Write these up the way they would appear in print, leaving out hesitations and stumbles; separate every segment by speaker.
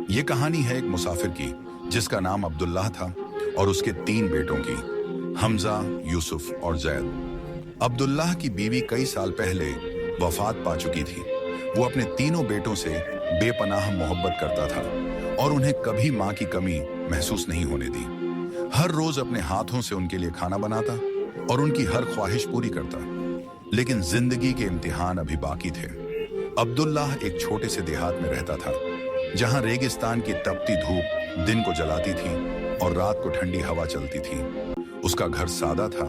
Speaker 1: ये कहानी है एक मुसाफिर की जिसका नाम अब्दुल्लाह था और उसके 3 बेटों की, हमजा, यूसुफ और जैद। अब्दुल्लाह की बीवी कई साल पहले वफात पा चुकी थी। वो अपने तीनों बेटों से बेपनाह मोहब्बत करता था और उन्हें कभी माँ की कमी महसूस नहीं होने दी। हर रोज अपने हाथों से उनके लिए खाना बनाता और उनकी हर ख्वाहिश पूरी करता। लेकिन जिंदगी के इम्तिहान अभी बाकी थे। अब्दुल्लाह एक छोटे से देहात में रहता था, जहां रेगिस्तान की तपती धूप दिन को जलाती थी और रात को ठंडी हवा चलती थी। उसका घर सादा था,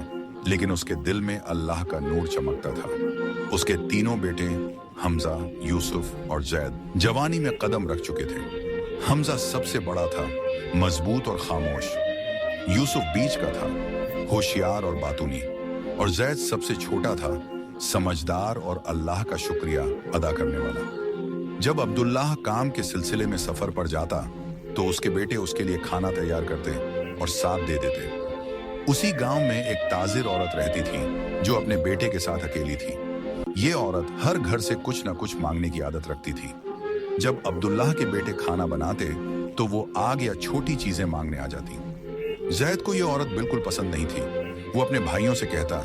Speaker 1: लेकिन उसके दिल में अल्लाह का नूर चमकता था। उसके तीनों बेटे हमजा, यूसुफ और जैद जवानी में कदम रख चुके थे। हमजा सबसे बड़ा था, मजबूत और खामोश। यूसुफ बीच का था, होशियार और बातूनी। और जैद सबसे छोटा था, समझदार और अल्लाह का शुक्रिया अदा करने वाला। जब अब्दुल्लाह काम के सिलसिले में सफर पर जाता तो उसके बेटे उसके लिए खाना तैयार करते और साथ दे देते। उसी गांव में एक ताजिर औरत रहती थी जो अपने बेटे के साथ अकेली थी। ये औरत हर घर से कुछ न कुछ मांगने की आदत रखती थी। जब अब्दुल्लाह के बेटे खाना बनाते तो वो आग या छोटी चीजें मांगने आ जाती। जैद को ये औरत बिल्कुल पसंद नहीं थी। वो अपने भाइयों से कहता,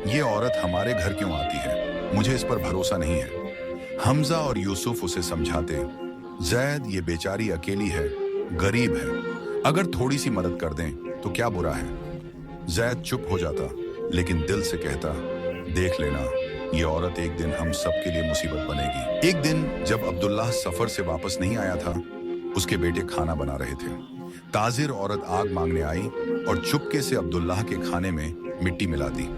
Speaker 1: ये औरत हमारे घर क्यों आती है, मुझे इस पर भरोसा नहीं है। हमजा और यूसुफ उसे समझाते, जैद ये बेचारी अकेली है, गरीब है, अगर थोड़ी सी मदद कर दें तो क्या बुरा है। जैद चुप हो जाता, लेकिन दिल से कहता, देख लेना, ये औरत एक दिन हम सबके लिए मुसीबत बनेगी। एक दिन जब अब्दुल्लाह सफर से वापस नहीं आया था, उसके बेटे खाना बना रहे थे। ताजिर औरत आग मांगने आई और चुपके से अब्दुल्लाह के खाने में मिट्टी मिला दी।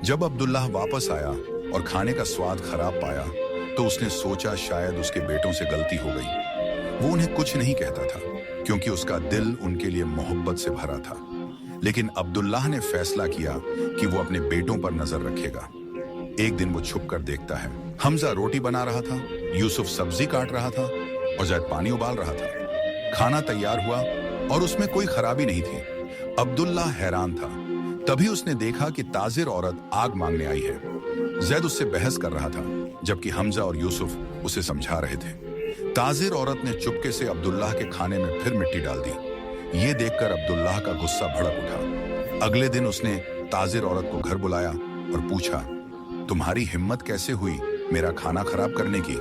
Speaker 1: जब अब्दुल्लाह वापस आया और खाने का स्वाद खराब पाया तो उसने सोचा शायद उसके बेटों से गलती हो गई। वो उन्हें कुछ नहीं कहता था क्योंकि उसका दिल उनके लिए मोहब्बत से भरा था। लेकिन अब्दुल्लाह ने फैसला किया कि वो अपने बेटों पर नजर रखेगा। एक दिन वो छुप कर देखता है, हमजा रोटी बना रहा था, यूसुफ सब्जी काट रहा था और जैद पानी उबाल रहा था। खाना तैयार हुआ और उसमें कोई खराबी नहीं थी। अब्दुल्लाह हैरान था। तभी उसने देखा कि ताजिर औरत आग मांगने आई है। जैद उससे बहस कर रहा था, जबकि हमजा और यूसुफ उसे समझा रहे थे। ताजिर औरत ने चुपके से अब्दुल्लाह के खाने में फिर मिट्टी डाल दी। ये देखकर अब्दुल्लाह का गुस्सा भड़क उठा। अगले दिन उसने ताजिर औरत को घर बुलाया और पूछा, तुम्हारी हिम्मत कैसे हुई मेरा खाना खराब करने की।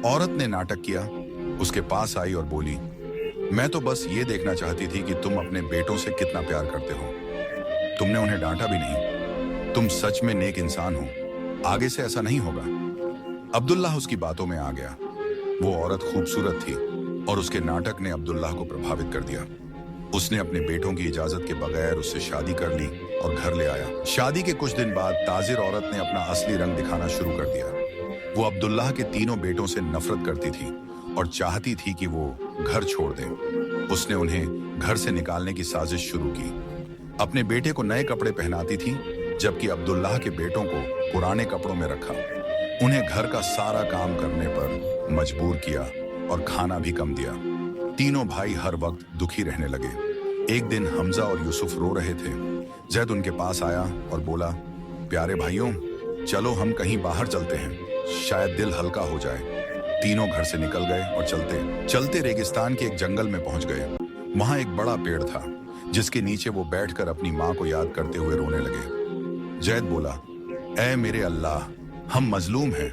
Speaker 1: औरत ने नाटक किया, उसके पास आई और बोली, मैं तो बस ये देखना चाहती थी कि तुम अपने बेटों से कितना प्यार करते हो। तुमने उन्हें डांटा भी नहीं। तुम सच में नेक इंसान हो, आगे से ऐसा नहीं होगा। अब्दुल्लाह उसकी बातों में आ गया। वो औरत खूबसूरत थी और उसके नाटक ने अब्दुल्लाह को प्रभावित कर दिया। उसने अपने बेटों की इजाजत के बगैर उससे शादी कर ली और घर ले आया। शादी के कुछ दिन बाद ताजिर औरत ने अपना असली रंग दिखाना शुरू कर दिया। वो अब्दुल्लाह के तीनों बेटों से नफरत करती थी और चाहती थी कि वो घर छोड़ दें। उसने उन्हें घर से निकालने की साजिश शुरू की। अपने बेटे को नए कपड़े पहनाती थी, जबकि अब्दुल्लाह के बेटों को पुराने कपड़ों में रखा। उन्हें घर का सारा काम करने पर मजबूर किया और खाना भी कम दिया। तीनों भाई हर वक्त दुखी रहने लगे। एक दिन हमजा और यूसुफ रो रहे थे। जैद उनके पास आया और बोला, प्यारे भाइयों, चलो हम कहीं बाहर चलते हैं, शायद दिल हल्का हो जाए। तीनों घर से निकल गए और चलते चलते रेगिस्तान के एक जंगल में पहुंच गए। वहां एक बड़ा पेड़ था जिसके नीचे वो बैठकर अपनी माँ को याद करते हुए रोने लगे। जैद बोला, ऐ मेरे अल्लाह, हम मजलूम हैं।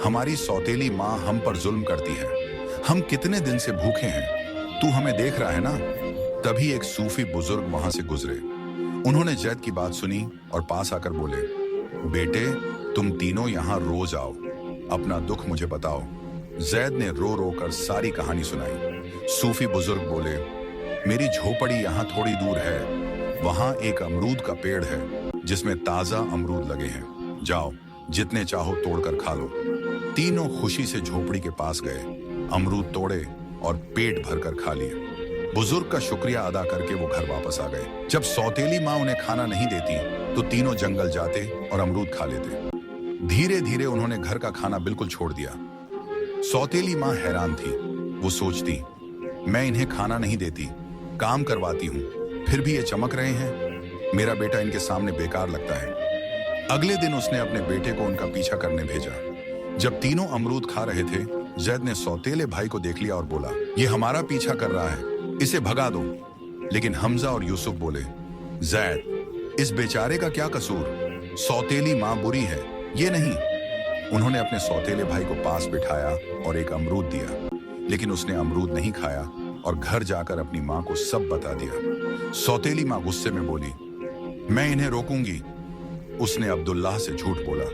Speaker 1: हमारी सौतेली माँ हम पर जुल्म करती है। हम कितने दिन से भूखे हैं, तू हमें देख रहा है ना। तभी एक सूफी बुजुर्ग वहां से गुजरे। उन्होंने जैद की बात सुनी और पास आकर बोले, बेटे, तुम तीनों यहाँ रोज आओ, अपना दुख मुझे बताओ। जैद ने रो रो कर सारी कहानी सुनाई। सूफी बुजुर्ग बोले, मेरी झोपड़ी यहाँ थोड़ी दूर है। वहाँ एक अमरूद का पेड़ है जिसमें ताजा अमरूद लगे हैं। जाओ, जितने चाहो तोड़कर खा लो। तीनों खुशी से झोपड़ी के पास गए, अमरूद तोड़े और पेट भरकर खा लिए। बुजुर्ग का शुक्रिया अदा करके वो घर वापस आ गए। जब सौतेली माँ उन्हें खाना नहीं देती तो तीनों जंगल जाते और अमरूद खा लेते। धीरे धीरे उन्होंने घर का खाना बिल्कुल छोड़ दिया। सौतेली माँ हैरान थी। वो सोचती, मैं इन्हें खाना नहीं देती, काम करवाती हूँ, फिर भी ये चमक रहे हैं। मेरा बेटा इनके सामने बेकार लगता है। अगले दिन उसने अपने बेटे को उनका पीछा करने भेजा। जब तीनों अमरूद खा रहे थे जैद ने सौतेले भाई को देख लिया और बोला, ये हमारा पीछा कर रहा है, इसे भगा दो। लेकिन हमजा और यूसुफ बोले, जैद, इस बेचारे का क्या कसूर? सौतेली माँ बुरी है, ये नहीं। उन्होंने अपने सौतेले भाई को पास बिठाया और एक अमरूद दिया, लेकिन उसने अमरूद नहीं खाया और घर जाकर अपनी माँ को सब बता दिया। सौतेली माँ गुस्से में बोली, मैं इन्हें रोकूंगी। उसने अब्दुल्लाह से झूठ बोला,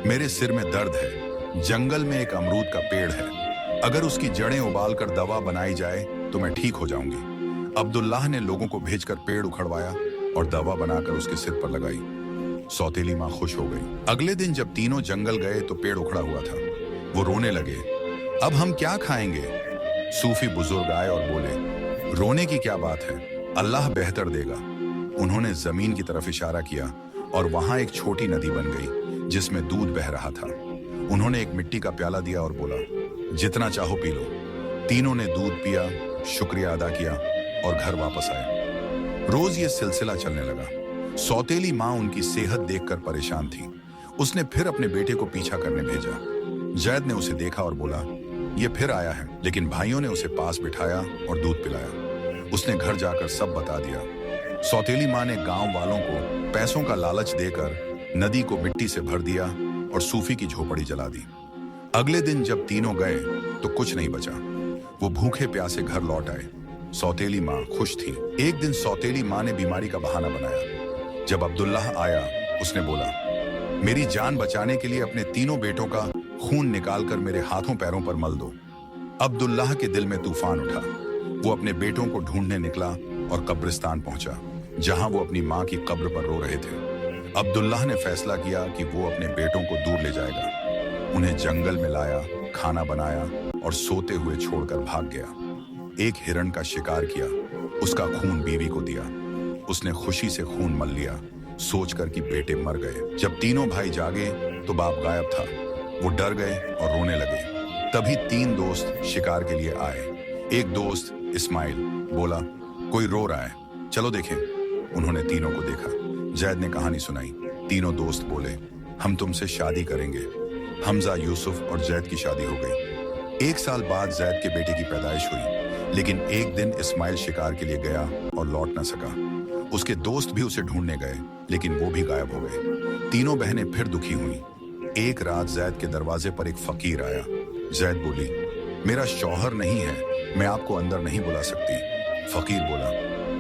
Speaker 1: मेरे सिर में दर्द है, जंगल में एक अमरूद का पेड़ है, अगर उसकी जड़ें उबाल कर दवा बनाई जाए तो मैं ठीक हो जाऊंगी। अब्दुल्लाह ने लोगों को भेजकर पेड़ उखड़वाया और दवा बनाकर उसके सिर पर लगाई। सौतेली माँ खुश हो गई। अगले दिन जब तीनों जंगल गए तो पेड़ उखड़ा हुआ था। वो रोने लगे, अब हम क्या खाएंगे? सूफी बुजुर्ग आए और बोले, रोने की क्या बात है, अल्लाह बेहतर देगा। उन्होंने जमीन की तरफ इशारा किया और वहां एक छोटी नदी बन गई जिसमें दूध बह रहा था। उन्होंने एक मिट्टी का प्याला दिया और बोला, जितना चाहो पी लो। तीनों ने दूध पिया, शुक्रिया अदा किया और घर वापस आए। रोज ये सिलसिला चलने लगा। सौतेली माँ उनकी सेहत देखकर परेशान थी। उसने फिर अपने बेटे को पीछा करने भेजा। जैद ने उसे देखा और बोला, ये फिर आया है। लेकिन भाइयों ने उसे पास बिठाया और दूध पिलाया। उसने घर जाकर सब बता दिया। सौतेली माँ ने गांव वालों को पैसों का लालच देकर नदी को मिट्टी से भर दिया और सूफी की झोपड़ी जला दी। अगले दिन जब तीनों गए तो कुछ नहीं बचा। वो भूखे प्यासे घर लौट आए। सौतेली माँ खुश थी। एक दिन सौतेली माँ ने बीमारी का बहाना बनाया। जब अब्दुल्लाह आया, उसने बोला, मेरी जान बचाने के लिए अपने तीनों बेटों का खून निकालकर मेरे हाथों पैरों पर मल दो। अब्दुल्लाह के दिल में तूफान उठा। वो अपने बेटों को ढूंढने निकला और कब्रिस्तान पहुंचा, जहां वो अपनी माँ की कब्र पर रो रहे थे। अब्दुल्लाह ने फैसला किया कि वो अपने बेटों को दूर ले जाएगा। उन्हें जंगल में लाया, खाना बनाया और सोते हुए छोड़कर भाग गया। एक हिरण का शिकार किया, उसका खून बीवी को दिया। उसने खुशी से खून मल लिया, सोचकर कि बेटे मर गए। जब तीनों भाई जागे तो बाप गायब था। वो डर गए और रोने लगे। तभी तीन दोस्त शिकार के लिए आए। एक दोस्त इस्माइल बोला, कोई रो रहा है, चलो देखें। उन्होंने तीनों को देखा। जैद ने कहानी सुनाई। तीनों दोस्त बोले, हम तुमसे शादी करेंगे। हमजा, यूसुफ और जैद की शादी हो गई। एक साल बाद जैद के बेटे की पैदाइश हुई, लेकिन एक दिन इस्माइल शिकार के लिए गया और लौट न सका। उसके दोस्त भी उसे ढूंढने गए, लेकिन वो भी गायब हो गए। तीनों बहनें फिर दुखी हुईं। एक रात जैद के दरवाजे पर एक फकीर आया। जैद बोली, मेरा शौहर नहीं है, मैं आपको अंदर नहीं बुला सकती। फकीर बोला,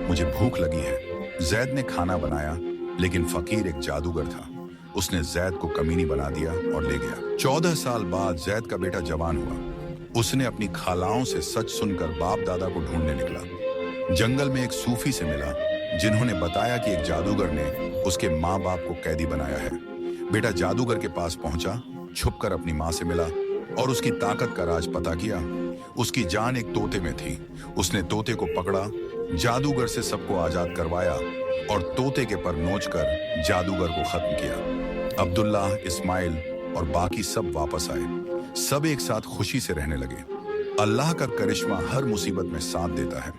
Speaker 1: मुझे भूख लगी है। जैद ने खाना बनाया, लेकिन फकीर एक जादूगर था। उसने जैद को कमीनी बना दिया और ले गया। 14 साल बाद जैद का बेटा जवान हुआ। उसने अपनी खालाओं से सच सुनकर बाप दादा को ढूंढने निकला। जंगल में एक सूफी से मिला, जिन्होंने बताया कि एक जादूगर ने उसके माँ बाप को कैदी बनाया है। बेटा जादूगर के पास पहुंचा, छुपकर अपनी माँ से मिला और उसकी ताकत का राज पता किया। उसकी जान एक तोते में थी। उसने तोते को पकड़ा, जादूगर से सबको आजाद करवाया और तोते के पर नोचकर जादूगर को खत्म किया। अब्दुल्लाह, इस्माइल और बाकी सब वापस आए। सब एक साथ खुशी से रहने लगे। अल्लाह का करिश्मा हर मुसीबत में साथ देता है।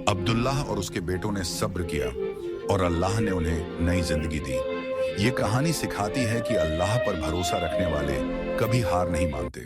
Speaker 1: अब्दुल्लाह और उसके बेटों ने सब्र किया और अल्लाह ने उन्हें नई जिंदगी दी। ये कहानी सिखाती है कि अल्लाह पर भरोसा रखने वाले कभी हार नहीं मानते।